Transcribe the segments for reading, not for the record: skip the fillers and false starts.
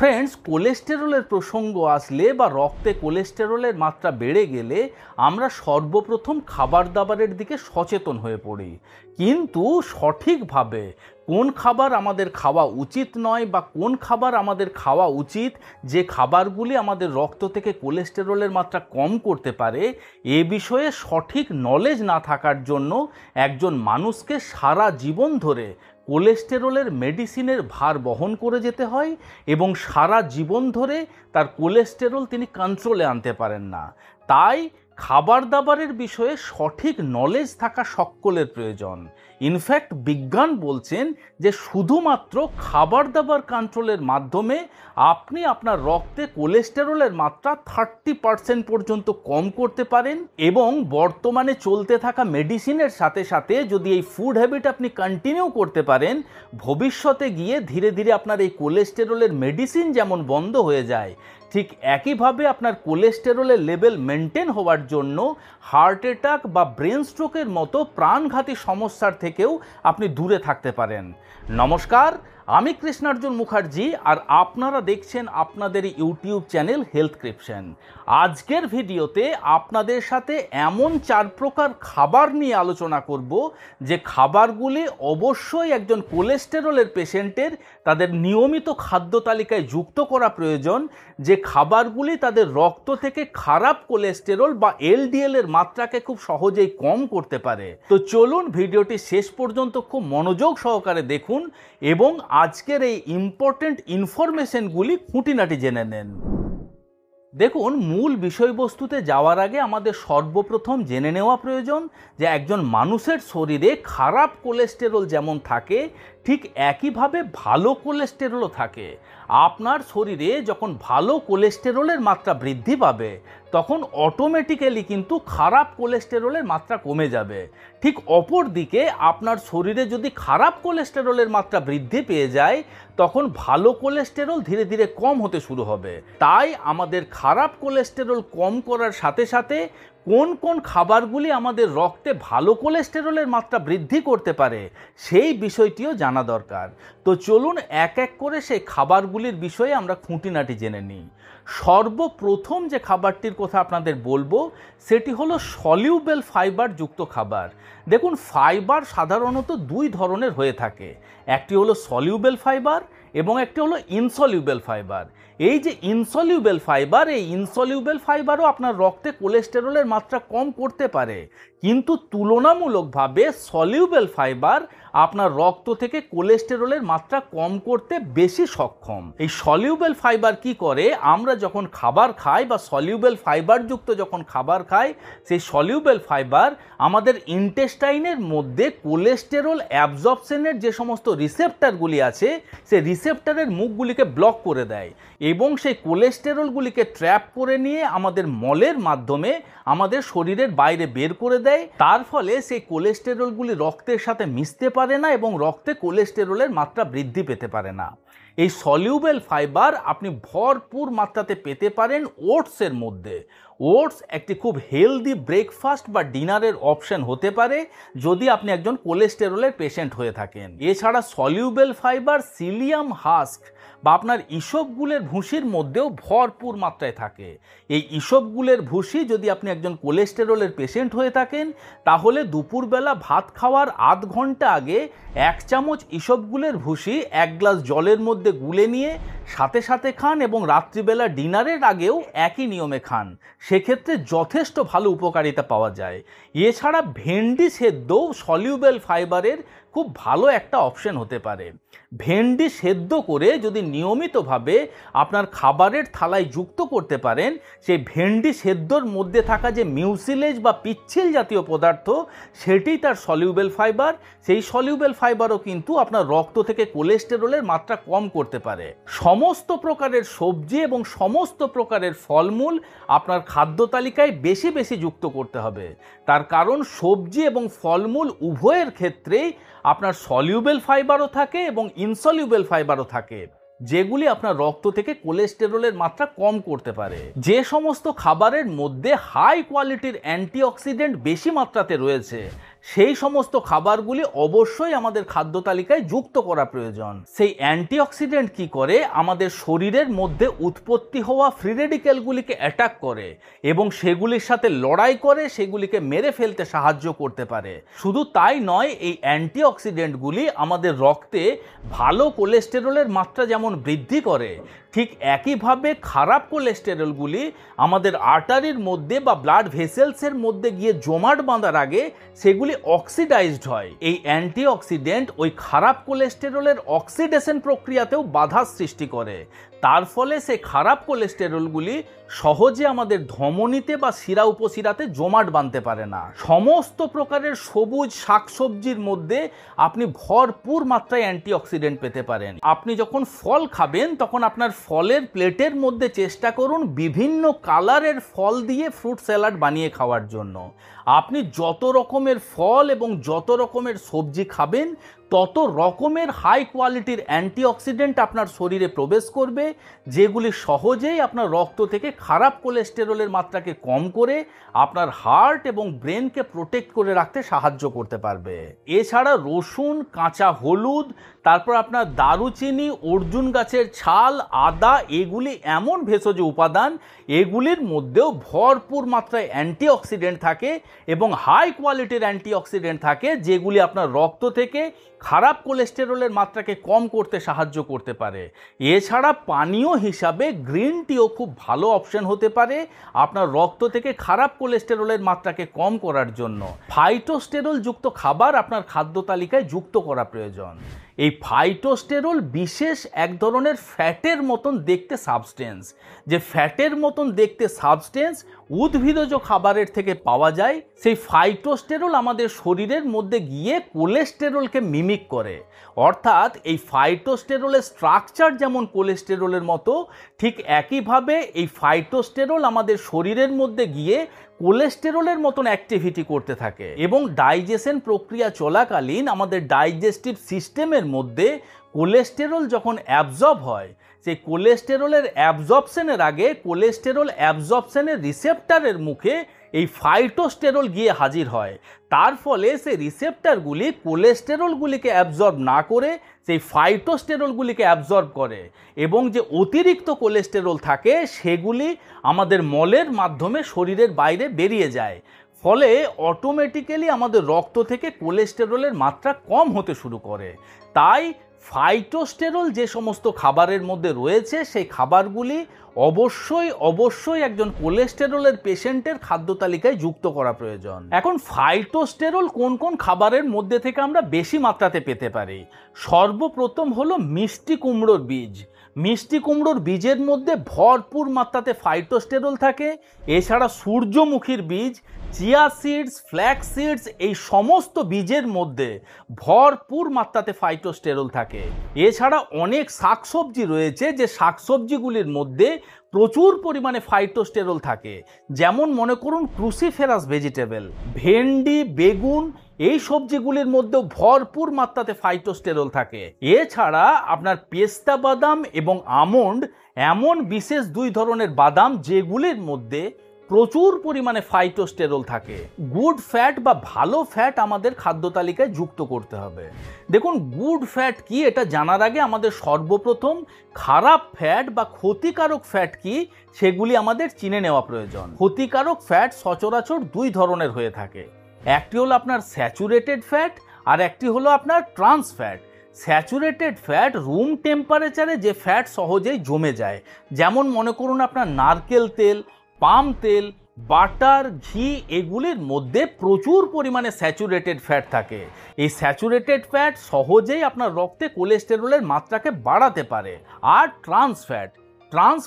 Friends, কোলেস্টেরলের প্রসঙ্গ আসলে বা রক্তে কোলেস্টেরলের মাত্রা বেড়ে গেলে আমরা সর্বপ্রথম খাবার দাবারের দিকে সচেতন হয়ে পড়ি। কিন্তু সঠিকভাবে কোন খাবার আমাদের খাওয়া উচিত নয় বা কোন খাবার আমাদের খাওয়া উচিত, যে খাবারগুলি আমাদের রক্ত থেকে কোলেস্টেরলের মাত্রা কম করতে পারে, এ বিষয়ে সঠিক নলেজ না থাকার জন্য একজন মানুষকে সারা জীবন ধরে কোলেস্টেরলের মেডিসিনের ভার বহন করে যেতে হয় এবং সারা জীবন ধরে তার কোলেস্টেরল তিনি কন্ট্রোলে আনতে পারেন না। তাই খাবার দাবারের বিষয়ে সঠিক নলেজ থাকা সকলের প্রয়োজন। ইনফ্যাক্ট বিজ্ঞান বলছেন যে শুধুমাত্র খাবার দাবার কন্ট্রোলের মাধ্যমে আপনি আপনার রক্তে কোলেস্টেরলের মাত্রা 30% পর্যন্ত কম করতে পারেন এবং বর্তমানে চলতে থাকা মেডিসিনের সাথে সাথে যদি এই ফুড হ্যাবিট আপনি কন্টিনিউ করতে পারেন, ভবিষ্যতে গিয়ে ধীরে ধীরে আপনার এই কোলেস্টেরলের মেডিসিন যেমন বন্ধ হয়ে যায়, ঠিক একইভাবে আপনার কোলেস্টেরলের লেভেল মেনটেন হওয়ার জন্য হার্ট অ্যাটাক বা ব্রেন স্ট্রোকের মতো প্রাণঘাতী সমস্যার থেকেও আপনি দূরে থাকতে পারেন। নমস্কার, আমি কৃষ্ণার্জুন মুখার্জি আর আপনারা দেখছেন আপনাদের ইউটিউব চ্যানেল হেলথক্রিপশন। আজকের ভিডিওতে আপনাদের সাথে এমন 4 প্রকার খাবার নিয়ে আলোচনা করব যে খাবারগুলি অবশ্যই একজন কোলেস্টেরলের পেশেন্টের তাদের নিয়মিত খাদ্য তালিকায় যুক্ত করা প্রয়োজন, যে খাবারগুলি তাদের রক্ত থেকে খারাপ কোলেস্টেরল বা এলডিএল এর মাত্রাকে খুব সহজেই কম করতে পারে। তো চলুন ভিডিওটি শেষ পর্যন্ত খুব মনোযোগ সহকারে দেখুন এবং আজকের এই ইম্পর্টেন্ট ইনফরমেশনগুলি খুঁটিনাটি জেনে নেন। দেখুন, মূল বিষয়বস্তুতে যাওয়ার আগে আমাদের সর্বপ্রথম জেনে নেওয়া প্রয়োজন যে একজন মানুষের শরীরে খারাপ কোলেস্টেরল যেমন থাকে, ঠিক একইভাবে ভালো কোলেস্টেরলও থাকে। আপনার শরীরে যখন ভালো কোলেস্টেরলের মাত্রা বৃদ্ধি পাবে তখন অটোমেটিক্যালি কিন্তু খারাপ কোলেস্টেরলের মাত্রা কমে যাবে। ঠিক অপর দিকে আপনার শরীরে যদি খারাপ কোলেস্টেরলের মাত্রা বৃদ্ধি পেয়ে যায় তখন ভালো কোলেস্টেরল ধীরে ধীরে কম হতে শুরু হবে। তাই আমাদের খারাপ কোলেস্টেরল কম করার সাথে সাথে কোন কোন খাবারগুলি আমাদের রক্তে ভালো কোলেস্টেরলের মাত্রা বৃদ্ধি করতে পারে সেই বিষয়টিও জানা দরকার। তো চলুন এক এক করে সেই খাবারগুলির বিষয়ে আমরা খুঁটিনাটি জেনে নিই। সর্বপ্রথম যে খাবারটির কথা আপনাদের বলবো সেটি হলো সলিউবেল ফাইবার যুক্ত খাবার। দেখুন, ফাইবার সাধারণত 2 ধরনের হয়ে থাকে, একটি হলো সলিউবেল ফাইবার এবং একটি হলো ইনসলিউবেল ফাইবার। এই যে ইনসলিউবেল ফাইবার, এই ইনসলিউবেল ফাইবারও আপনার রক্তে কোলেস্টেরলের মাত্রা কম করতে পারে, কিন্তু তুলনামূলকভাবে সলিউবেল ফাইবার আপনার রক্ত থেকে কোলেস্টেরলের মাত্রা কম করতে বেশি সক্ষম। এই সলিউবেল ফাইবার কি করে, আমরা যখন খাবার খাই বা সলিউবেল ফাইবার যুক্ত যখন খাবার খাই, সেই সলিউবেল ফাইবার আমাদের ইন্টেস্টাইনের মধ্যে কোলেস্টেরল অ্যাবজর্পশনের যে সমস্ত রিসেপ্টরগুলি আছে সেই রিসেপ্টরের মুখগুলিকে ব্লক করে দেয় এবং সেই কোলেস্টেরলগুলিকে ট্র্যাপ করে নিয়ে আমাদের মলের মাধ্যমে আমাদের শরীরের বাইরে বের করে দেয়। তার ফলে সেই কোলেস্টেরলগুলি রক্তের সাথে মিশতে পারে না এবং রক্তে কোলেস্টেরলের মাত্রা বৃদ্ধি পেতে পারে না। এই সলিউবেল ফাইবার আপনি ভরপুর মাত্রাতে পেতে পারেন ওটসের মধ্যে। ওটস একটি খুব হেলদি ব্রেকফাস্ট বা ডিনারের অপশন হতে পারে যদি আপনি একজন কোলেস্টেরলের পেশেন্ট হয়ে থাকেন। এছাড়া সলিউবেল ফাইবার সিলিয়াম হাস্ক বা আপনার ইসবগুলের ভুসির মধ্যেও ভরপুর মাত্রায় থাকে। এই ইসবগুলের ভুসি যদি আপনি একজন কোলেস্টেরলের পেশেন্ট হয়ে থাকেন তাহলে দুপুরবেলা ভাত খাওয়ার আধ ঘন্টা আগে 1 চামচ ইসবগুলের ভুসি 1 গ্লাস জলের মধ্যে গুলে নিয়ে সাথে সাথে খান এবং রাত্রিবেলা ডিনারের আগেও একই নিয়মে খান। সেক্ষেত্রে যথেষ্ট ভালো উপকারিতা পাওয়া যায়। এছাড়া ভেন্ডি সেদ্ধও সলিউবেল ফাইবারের খুব ভালো একটা অপশন হতে পারে। ভেন্ডি সেদ্ধ করে যদি নিয়মিতভাবে আপনার খাবারের থালায় যুক্ত করতে পারেন, সেই ভেন্ডি সেদ্ধর মধ্যে থাকা যে মিউসিলেজ বা পিচ্ছিল জাতীয় পদার্থ সেটি তার সলিউবেল ফাইবার। সেই সলিউবেল ফাইবারও কিন্তু আপনার রক্ত থেকে কোলেস্টেরলের মাত্রা কম করতে পারে। সমস্ত প্রকারের সবজি এবং সমস্ত প্রকারের ফলমূল আপনার খাদ্য তালিকায় বেশি বেশি যুক্ত করতে হবে। তার কারণ সবজি এবং ফলমূল উভয়ের ক্ষেত্রেই আপনার সলিউবেল ফাইবারও থাকে এবং ইনসলিউবেল ফাইবারও থাকে, যেগুলি আপনার রক্ত থেকে কোলেস্টেরলের মাত্রা কম করতে পারে। যে সমস্ত খাবারের মধ্যে হাই কোয়ালিটির অ্যান্টিঅক্সিডেন্ট বেশি মাত্রাতে রয়েছে, সেই সমস্ত খাবারগুলি অবশ্যই আমাদের খাদ্য তালিকায় যুক্ত করা প্রয়োজন। সেই অ্যান্টিঅক্সিডেন্ট কি করে, আমাদের শরীরের মধ্যে উৎপত্তি হওয়া ফ্রি রেডিক্যালগুলিকে অ্যাটাক করে এবং সেগুলির সাথে লড়াই করে সেগুলিকে মেরে ফেলতে সাহায্য করতে পারে। শুধু তাই নয়, এই অ্যান্টিঅক্সিডেন্টগুলি আমাদের রক্তে ভালো কোলেস্টেরলের মাত্রা যেমন বৃদ্ধি করে, ঠিক একইভাবে খারাপ কোলেস্টেরলগুলি আমাদের আর্টারির মধ্যে বা ব্লাড ভেসেলসের মধ্যে গিয়ে জমাট বাঁধার আগে সেগুলি অক্সিডাইজড হয়। এই অ্যান্টিঅক্সিডেন্ট ওই খারাপ কোলেস্টেরলের অক্সিডেশন প্রক্রিয়াতেও বাধা সৃষ্টি করে। তার ফলে সেই খারাপ কোলেস্টেরলগুলি সহজে আমাদের ধমনীতে বা শিরা উপশিরাতে জমাট বাঁধতে পারে না। সমস্ত প্রকারের সবুজ শাকসবজির মধ্যে আপনি ভরপুর মাত্রায় অ্যান্টিঅক্সিডেন্ট পেতে পারেন। আপনি যখন ফল খাবেন তখন আপনার ফলের প্লেটের মধ্যে চেষ্টা করুন বিভিন্ন কালারের ফল দিয়ে ফ্রুট স্যালাড বানিয়ে খাওয়ার জন্য। আপনি যত রকমের ফল এবং যত রকমের সবজি খাবেন তত রকমের হাই কোয়ালিটির অ্যান্টিঅক্সিডেন্ট আপনার শরীরে প্রবেশ করবে, যেগুলি সহজেই আপনার রক্ত থেকে খারাপ কোলেস্টেরলের মাত্রাকে কম করে আপনার হার্ট এবং ব্রেনকে প্রোটেক্ট করে রাখতে সাহায্য করতে পারবে। এছাড়া রসুন, কাঁচা হলুদ, তারপর আপনার দারুচিনি, অর্জুন গাছের ছাল, আদা, এগুলি এমন ভেষজ উপাদান, এগুলির মধ্যেও ভরপুর মাত্রায় অ্যান্টিঅক্সিডেন্ট থাকে এবং হাই কোয়ালিটির অ্যান্টিঅক্সিডেন্ট থাকে, যেগুলি আপনার রক্ত থেকে খারাপ কোলেস্টেরলের মাত্রাকে কম করতে সাহায্য করতে পারে। এছাড়া পানীয় হিসাবে গ্রিন টিও খুব ভালো অপশন হতে পারে আপনার রক্ত থেকে খারাপ কোলেস্টেরলের মাত্রাকে কম করার জন্য। ফাইটোস্টেরল যুক্ত খাবার আপনার খাদ্য তালিকায় যুক্ত করা প্রয়োজন। এই ফাইটোস্টেরল বিশেষ এক ধরনের ফ্যাটের মতন দেখতে সাবস্টেন্স, যে ফ্যাটের মতন দেখতে সাবস্টেন্স উদ্ভিদজ খাবারের থেকে পাওয়া যায়। সেই ফাইটোস্টেরল আমাদের শরীরের মধ্যে গিয়ে কোলেস্টেরলকে মিমিক করে, অর্থাৎ এই ফাইটোস্টেরলের স্ট্রাকচার যেমন কোলেস্টেরলের মতো, ঠিক একইভাবে এই ফাইটোস্টেরল আমাদের শরীরের মধ্যে গিয়ে কোলেস্টেরলের মতন অ্যাক্টিভিটি করতে থাকে এবং ডাইজেশন প্রক্রিয়া চলাকালীন আমাদের ডাইজেস্টিভ সিস্টেমের মধ্যে কোলেস্টেরল যখন অ্যাবজর্ব হয়, সেই কোলেস্টেরলের অ্যাবজর্পশনের আগে কোলেস্টেরল অ্যাবজর্পশনের রিসেপ্টরের মুখে এই ফাইটোস্টেরল গিয়ে হাজির হয়। তার ফলে সেই রিসেপ্টরগুলি কোলেস্টেরলগুলিকে অ্যাবজর্ব না করে সেই ফাইটোস্টেরলগুলিকে অ্যাবজর্ব করে এবং যে অতিরিক্ত কোলেস্টেরল থাকে সেগুলি আমাদের মলের মাধ্যমে শরীরের বাইরে বেরিয়ে যায়। ফলে অটোমেটিক্যালি আমাদের রক্ত থেকে কোলেস্টেরলের মাত্রা কম হতে শুরু করে। তাই ফাইটোস্টেরল যে সমস্ত খাবারের মধ্যে রয়েছে সেই খাবারগুলি অবশ্যই একজন কোলেস্টেরলের পেশেন্টের খাদ্য তালিকায় যুক্ত করা প্রয়োজন। এখন ফাইটোস্টেরল কোন কোন খাবারের মধ্যে থেকে আমরা বেশি মাত্রাতে পেতে পারি? সর্বপ্রথম হলো মিষ্টি কুমড়োর বীজ। মিষ্টি কুমড়োর বীজের মধ্যে ভরপুর মাত্রাতে ফাইটোস্টেরল থাকে। এছাড়া সূর্যমুখীর বীজ, চিয়া সিডস, ফ্ল্যাক্স সিডস, এই সমস্ত বীজের মধ্যে ভরপুর মাত্রাতে ফাইটোস্টেরল থাকে। এছাড়া অনেক শাকসবজি রয়েছে যে শাকসবজিগুলির মধ্যে প্রচুর পরিমাণে ফাইটোস্টেরল থাকে, যেমন মনে করুন ক্রুসিফেরাস ভেজিটেবল, ভেন্ডি, বেগুন, এই সবজিগুলির মধ্যেও ভরপুর মাত্রাতে ফাইটোস্টেরল থাকে। এছাড়া আপনার পেস্তা বাদাম এবং আমন্ড এমন বিশেষ দুই ধরনের বাদাম যেগুলির মধ্যে প্রচুর পরিমাণে ফাইটোস্টেরল থাকে। গুড ফ্যাট বা ভালো ফ্যাট আমাদের খাদ্য তালিকায় যুক্ত করতে হবে। দেখুন, গুড ফ্যাট কি এটা জানার আগে আমাদের সর্বপ্রথম খারাপ ফ্যাট বা ক্ষতিকারক ফ্যাট কি সেগুলি আমাদের চিনে নেওয়া প্রয়োজন। ক্ষতিকারক ফ্যাট সচরাচর দুই ধরনের হয়ে থাকে। একটি হলো আপনার স্যাচুরেটেড ফ্যাট আর একটি হলো আপনার trans fat. Saturated fat room টেম্পারেচারে যে ফ্যাট সহজেই জমে যায়, যেমন মনে করুন আপনার নারকেল তেল, পাম তেল, বাটার, ঘি, এগুলির মধ্যে প্রচুর পরিমাণে স্যাচুরেটেড ফ্যাট থাকে। এই স্যাচুরেটেড ফ্যাট সহজেই আপনার রক্তে কোলেস্টেরলের মাত্রাকে বাড়াতে পারে। আর ট্রান্স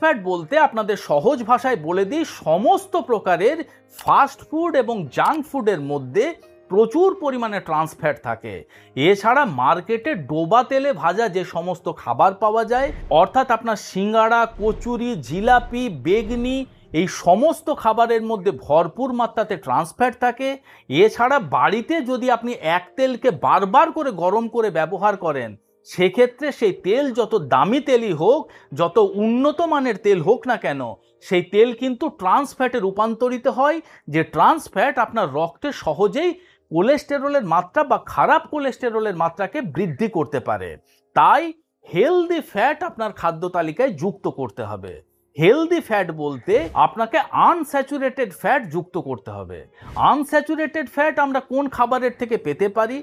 ফ্যাট বলতে আপনাদের সহজ ভাষায় বলে দিই, সমস্ত প্রকারের ফাস্ট ফুড এবং জাঙ্ক ফুডের মধ্যে প্রচুর পরিমাণে ট্রান্স ফ্যাট থাকে। এছাড়া মার্কেটে ডোবা তেলে ভাজা যে সমস্ত খাবার পাওয়া যায়, অর্থাৎ আপনার সিঙ্গাড়া, কচুরি, জিলাপি, বেগনি, এই সমস্ত খাবারের মধ্যে ভরপুর মাত্রাতে ট্রান্স ফ্যাট থাকে। এছাড়া বাড়িতে যদি আপনি এক তেলকে বারবার করে গরম করে ব্যবহার করেন, সেক্ষেত্রে সেই তেল যত দামি তেলই হোক, যত উন্নত মানের তেল হোক না কেন, সেই তেল কিন্তু ট্রান্স ফ্যাটে রূপান্তরিত হয়, যে ট্রান্স ফ্যাট আপনার রক্তে সহজেই কোলেস্টেরলের মাত্রা বা খারাপ কোলেস্টেরলের মাত্রাকে বৃদ্ধি করতে পারে। তাই হেলদি ফ্যাট আপনার খাদ্য তালিকায় যুক্ত করতে হবে। হেলদি ফ্যাট বলতে আপনাকে আনস্যাচুরেটেড ফ্যাট যুক্ত করতে হবে। আনস্যাচুরেটেড ফ্যাট আমরা কোন খাবারের থেকে পেতে পারি?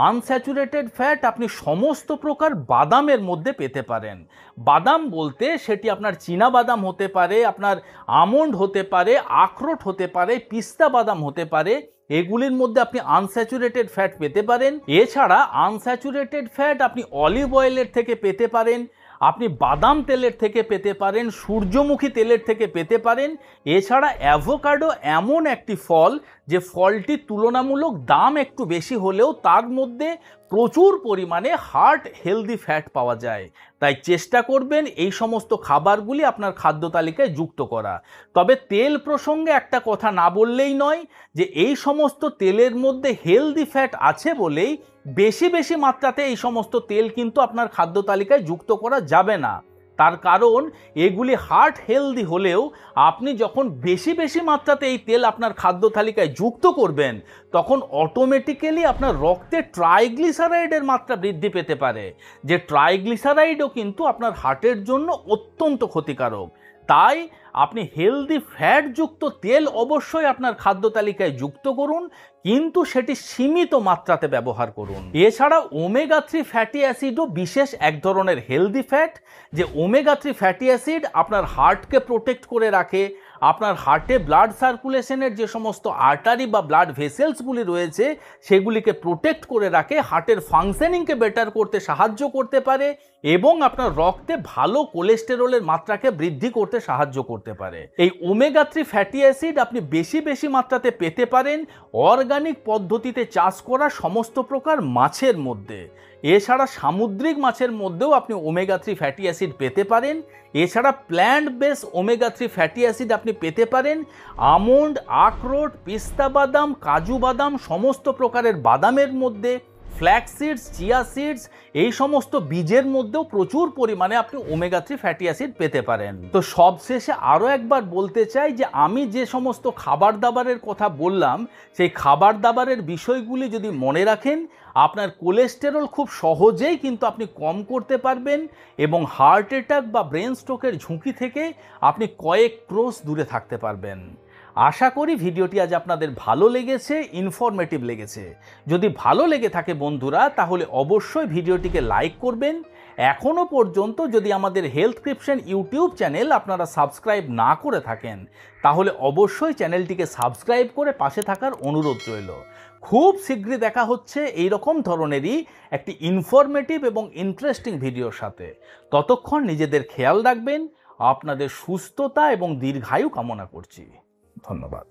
আনস্যাচুরেটেড ফ্যাট আপনি সমস্ত প্রকার বাদামের মধ্যে পেতে পারেন। বাদাম বলতে সেটি আপনার চীনা বাদাম হতে পারে, আপনার আমন্ড হতে পারে, আখরোট হতে পারে, পিস্তা বাদাম হতে পারে। এগুলির মধ্যে আপনি আনস্যাচুরেটেড ফ্যাট পেতে পারেন। এছাড়া আনস্যাচুরেটেড ফ্যাট আপনি অলিভ অয়েলের থেকে পেতে পারেন, আপনি বাদাম তেলের থেকে পেতে পারেন, সূর্যমুখী তেলের থেকে পেতে পারেন। এছাড়া অ্যাভোকাডো এমন একটি ফল যে ফলটির তুলনামূলক দাম একটু বেশি হলেও তার মধ্যে প্রচুর পরিমাণে হার্ট হেলদি ফ্যাট পাওয়া যায়। তাই চেষ্টা করবেন এই সমস্ত খাবারগুলি আপনার খাদ্য তালিকায় যুক্ত করা। তবে তেল প্রসঙ্গে একটা কথা না বললেই নয় যে এই সমস্ত তেলের মধ্যে হেলদি ফ্যাট আছে বলেই বেশি বেশি মাত্রাতে এই সমস্ত তেল কিন্তু আপনার খাদ্য তালিকায় যুক্ত করা যাবে না। তার কারণ এগুলি হার্ট হেলদি হলেও আপনি যখন বেশি বেশি মাত্রাতে এই তেল আপনার খাদ্য তালিকায় যুক্ত করবেন তখন অটোমেটিক্যালি আপনার রক্তে ট্রাইগ্লিসারাইডের মাত্রা বৃদ্ধি পেতে পারে, যে ট্রাইগ্লিসারাইডও কিন্তু আপনার হার্টের জন্য অত্যন্ত ক্ষতিকারক। তাই আপনি হেলদি ফ্যাটযুক্ত তেল অবশ্যই আপনার খাদ্য তালিকায় যুক্ত করুন, কিন্তু সেটি সীমিত মাত্রাতে ব্যবহার করুন। এছাড়া ওমেগা 3 ফ্যাটি অ্যাসিডও বিশেষ এক ধরনের হেলদি ফ্যাট, যে ওমেগা 3 ফ্যাটি অ্যাসিড আপনার হার্টকে প্রোটেক্ট করে রাখে। আপনার হার্টে ব্লাড সার্কুলেশনের যে সমস্ত আর্টারি বা ব্লাড ভেসেলসগুলি রয়েছে সেগুলিকে প্রোটেক্ট করে রাখে, হার্টের ফাংশনিংকে বেটার করতে সাহায্য করতে পারে এবং আপনার রক্তে ভালো কোলেস্টেরলের মাত্রাকে বৃদ্ধি করতে সাহায্য করতে পারে। এই ওমেগা 3 ফ্যাটি অ্যাসিড আপনি বেশি বেশি মাত্রাতে পেতে পারেন অর্গানিক পদ্ধতিতে চাষ করা সমস্ত প্রকার মাছের মধ্যে। এছাড়া সামুদ্রিক মাছের মধ্যেও আপনি ওমেগা 3 ফ্যাটি অ্যাসিড পেতে পারেন। এছাড়া plant base omega 3 fatty acid আপনি পেতে পারেন আমন্ড, আখরোট, পিস্তা বাদাম, কাজু বাদাম, সমস্ত প্রকারের বাদামের মধ্যে, ফ্ল্যাক্স সিডস, চিয়া সিডস, এই সমস্ত বীজের মধ্যেও প্রচুর পরিমাণে আপনি ওমেগা 3 ফ্যাটি অ্যাসিড পেতে পারেন। তো সবশেষে আরও একবার বলতে চাই যে আমি যে সমস্ত খাবার দাবারের কথা বললাম সেই খাবার দাবারের বিষয়গুলি যদি মনে রাখেন আপনার কোলেস্টেরল খুব সহজেই কিন্তু আপনি কম করতে পারবেন এবং হার্ট অ্যাটাক বা ব্রেন স্ট্রোকের ঝুঁকি থেকে আপনি কয়েক ক্রোশ দূরে থাকতে পারবেন। আশা করি ভিডিওটি আজ আপনাদের ভালো লেগেছে, ইনফরমেটিভ লেগেছে। যদি ভালো লেগে থাকে বন্ধুরা তাহলে অবশ্যই ভিডিওটিকে লাইক করবেন। এখনও পর্যন্ত যদি আমাদের হেলথক্রিপশন ইউটিউব চ্যানেল আপনারা সাবস্ক্রাইব না করে থাকেন তাহলে অবশ্যই চ্যানেলটিকে সাবস্ক্রাইব করে পাশে থাকার অনুরোধ রইল। খুব শীঘ্রই দেখা হচ্ছে এই রকম ধরনেরই একটি ইনফরমেটিভ এবং ইন্টারেস্টিং ভিডিওর সাথে। ততক্ষণ নিজেদের খেয়াল রাখবেন। আপনাদের সুস্থতা এবং দীর্ঘায়ু কামনা করছি। ধন্যবাদ।